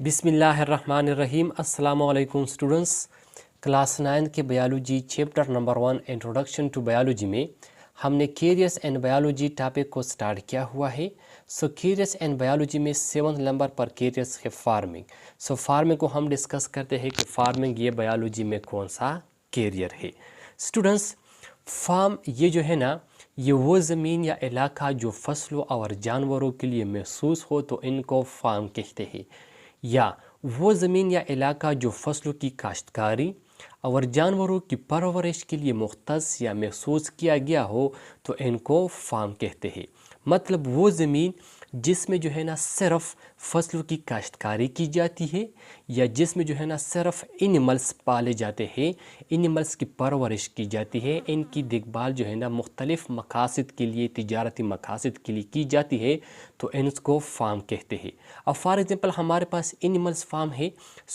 बिस्मिल्लाहिर्रहमानिर्रहीम। अस्सलामुअलैकुम students. Class 9 के biology chapter number 1 introduction to biology में हमने कैरियर्स एंड बायोलॉजी टॉपिक को स्टार्ट किया हुआ है। कैरियर्स एंड बायोलॉजी में 7 नंबर पर कैरियर्स है फार्मिंग। फार्मिंग को हम डिस्कस करते हैं कि फार्मिंग ये बायोलॉजी में कौन सा कैरियर है। स्टूडेंट्स, फार्म ये जो है ना, ये वो ज़मीन या इलाका जो फसलों और जानवरों के लिए महसूस हो तो इनको फार्म कहते हैं, या वो ज़मीन या इलाका जो फसलों की काश्तकारी और जानवरों की परवरिश के लिए मुख्तस या महसूस किया गया हो तो इनको फार्म कहते हैं। मतलब वो ज़मीन जिसमें जो है ना सिर्फ फसलों की काश्तकारी की जाती है, या जिसमें जो है ना सिर्फ एनिमल्स पाले जाते हैं, एनिमल्स की परवरिश की जाती है, इनकी देखभाल जो है ना मुख्तलिफ़ मकासद के लिए, तिजारती मकासद के लिए की जाती है, तो इनको फार्म कहते हैं। अब फॉर एग्ज़ाम्पल हमारे पास एनिमल्स फार्म है।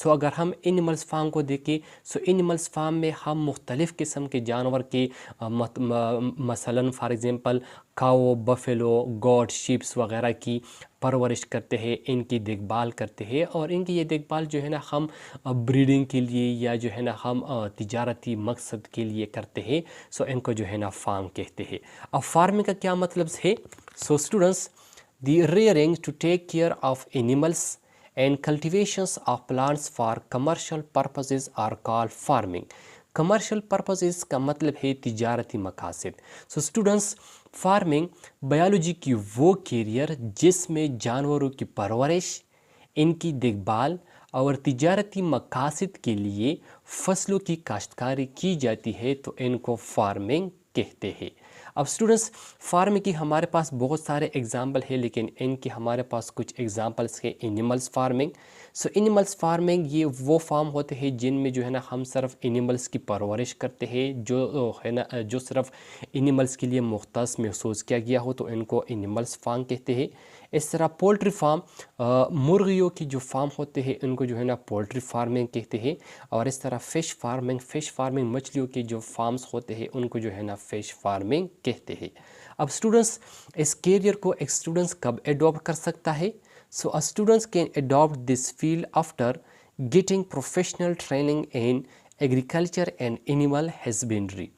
अगर हम एनिमल्स फार्म को देखें, एनिमल्स फार्म में हम मुख्तलिफ़ किस्म के जानवर के मसलन for example cow, buffalo, goat, sheeps वगैरह की परवरिश करते हैं, इनकी देखभाल करते हैं, और इनकी ये देखभाल जो है ना हम ब्रीडिंग के लिए या जो है ना हम तिजारती मकसद के लिए करते हैं। इनको जो है ना फार्म कहते हैं। अब फार्मिंग का क्या मतलब है? Students, the rearing to take care of animals and cultivations of plants for commercial purposes are called farming. commercial purposes का मतलब है तिजारती मकासद। स्टूडेंट्स, फार्मिंग बायोलॉजी की वो कैरियर जिसमें जानवरों की परवरिश, इनकी देखभाल और तिजारती मकासद के लिए फसलों की काश्तकारी की जाती है, तो इनको फार्मिंग कहते हैं। अब स्टूडेंट्स, फार्मिंग की हमारे पास बहुत सारे एग्जाम्पल है, लेकिन इनके हमारे पास कुछ एग्जाम्पल्स है। Animals farming. एनिमल्स फार्मिंग ये वो फार्म होते हैं जिनमें जो है ना हम सिर्फ एनिमल्स की परवरिश करते हैं, जो है ना जो सिर्फ एनिमल्स के लिए मुख्तस महसूस किया गया हो, तो इनको एनिमल्स फार्म कहते हैं। इस तरह पोल्ट्री फार्म, मुर्गियों की जो फार्म होते हैं इनको जो है ना पोल्ट्री फार्मिंग कहते हैं। और इस तरह फ़िश फार्मिंग मछलियों के जो फार्म्स होते हैं उनको जो है ना फ़िश फार्मिंग कहते हैं। अब स्टूडेंट्स, इस कैरियर को एक स्टूडेंट्स कब एडॉप्ट कर सकता है? Students can adopt this field after getting professional training in agriculture and animal husbandry.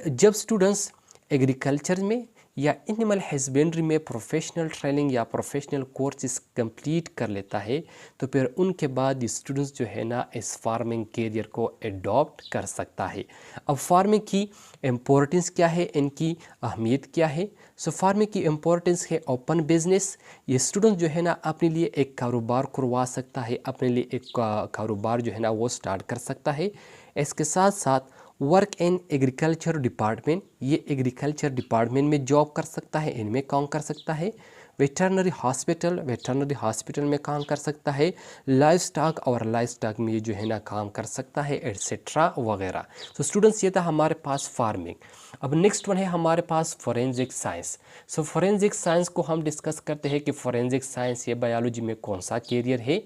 जब स्टूडेंट्स एग्रीकल्चर में या एनिमल हस्बेंड्री में प्रोफेशनल ट्रेनिंग या प्रोफेशनल कोर्सेज कंप्लीट कर लेता है, तो फिर उनके बाद स्टूडेंट्स जो है ना इस फार्मिंग कैरियर को एडॉप्ट कर सकता है। अब फार्मिंग की इम्पोर्टेंस क्या है, इनकी अहमियत क्या है? फार्मिंग की इम्पोर्टेंस है ओपन बिजनेस। ये स्टूडेंट जो है ना अपने लिए एक कारोबार करवा सकता है, अपने लिए एक कारोबार जो है ना वो स्टार्ट कर सकता है। इसके साथ साथ वर्क इन एग्रीकल्चर डिपार्टमेंट, ये एग्रीकल्चर डिपार्टमेंट में जॉब कर सकता है, इनमें काम कर सकता है। वेटरनरी हॉस्पिटल में काम कर सकता है। लाइफ स्टॉक में ये जो है ना काम कर सकता है, एट्सेट्रा वगैरह। स्टूडेंट्स, ये था हमारे पास फार्मिंग। अब नेक्स्ट वन है हमारे पास फोरेंसिक साइंस। फोरेंसिक साइंस को हम डिस्कस करते हैं कि फोरेंसिक साइंस ये बायोलॉजी में कौन सा कैरियर है।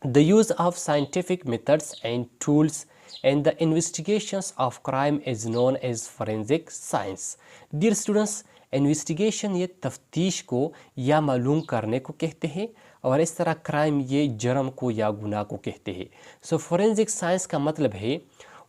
the use of scientific methods and tools and the investigations of crime is known as forensic science. Dear students, investigation ये तफ्तीश को या मालूम करने को कहते हैं, और इस तरह क्राइम ये जुर्म को या गुनाह को कहते हैं। फोरेंसिक साइंस का मतलब है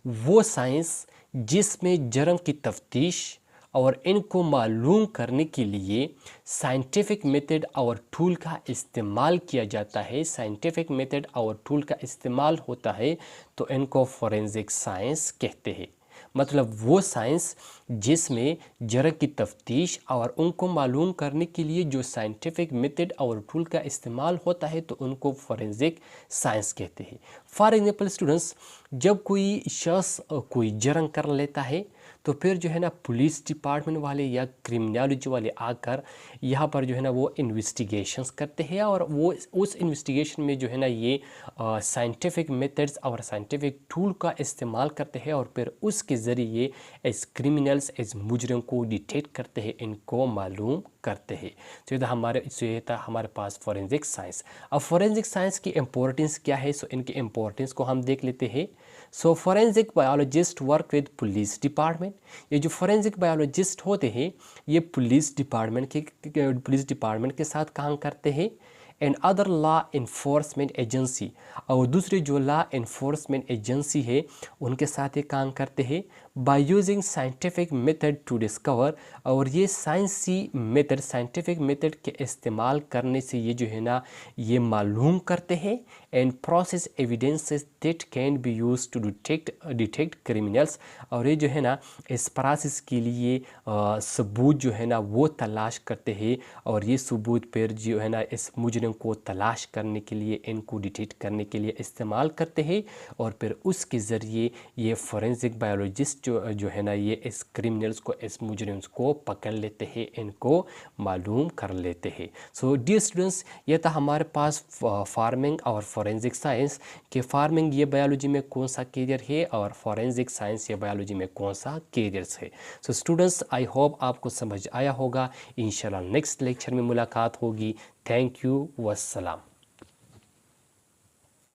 वो साइंस जिसमें जुर्म की तफ्तीश और इनको मालूम करने के लिए साइंटिफिक मेथड और टूल का इस्तेमाल किया जाता है। साइंटिफिक मेथड और टूल का इस्तेमाल होता है, तो इनको फोरेंसिक साइंस कहते हैं। मतलब वो साइंस जिसमें जुर्म की तफ्तीश और उनको मालूम करने के लिए जो साइंटिफिक मेथड और टूल का इस्तेमाल होता है, तो उनको फोरेंसिक साइंस कहते हैं। फॉर एग्जांपल स्टूडेंट्स, जब कोई शख्स कोई जुर्म कर लेता है, तो फिर जो है ना पुलिस डिपार्टमेंट वाले या क्रिमिनोलॉजी वाले आकर यहाँ पर जो है ना वो इन्वेस्टिगेशंस करते हैं, और वो उस इन्वेस्टिगेशन में जो है ना ये साइंटिफिक मेथड्स और साइंटिफिक टूल का इस्तेमाल करते हैं, और फिर उसके ज़रिए इस क्रिमिनल्स इस मुजरिम को डिटेक्ट करते हैं, इनको मालूम करते हैं। तो ये था हमारे पास फोरेंसिक साइंस। अब फोरेंसिक साइंस की इम्पोर्टेंस क्या है? इनकी इम्पोर्टेंस को हम देख लेते हैं। Forensic biologist work with police department. ये जो फोरेंसिक बायोलॉजिस्ट होते हैं ये पुलिस डिपार्टमेंट के साथ काम करते हैं। And other law enforcement agency, और दूसरी जो लॉ इन्फोर्समेंट एजेंसी है उनके साथ ये काम करते हैं by using scientific method to discover, और ये साइंटिफिक मेथड के इस्तेमाल करने से ये जो है ना ये मालूम करते हैं and process evidences that can be use to detect criminals, और ये जो है ना इस प्रोसेस के लिए सबूत जो है ना वो तलाश करते हैं, और ये सबूत पर जो है ना इस मुजरिम को तलाश करने के लिए, इनको डिटेक्ट करने के लिए इस्तेमाल करते हैं, और फिर उसके ज़रिए ये फोरेंसिक बायोलॉजिस्ट जो है ना ये इस क्रिमिनल्स को, इस मुजरिम्स को पकड़ लेते हैं, इनको मालूम कर लेते हैं। सो डियर स्टूडेंट्स, ये था हमारे पास फार्मिंग और फोरेंसिक साइंस कि फार्मिंग ये बायोलॉजी में कौन सा कैरियर है और फोरेंसिक साइंस ये बायोलॉजी में कौन सा कैरियर्स है। सो स्टूडेंट्स, आई होप आपको समझ आया होगा। इंशाल्लाह नेक्स्ट लेक्चर में मुलाकात होगी। Thank you, वस्सलाम।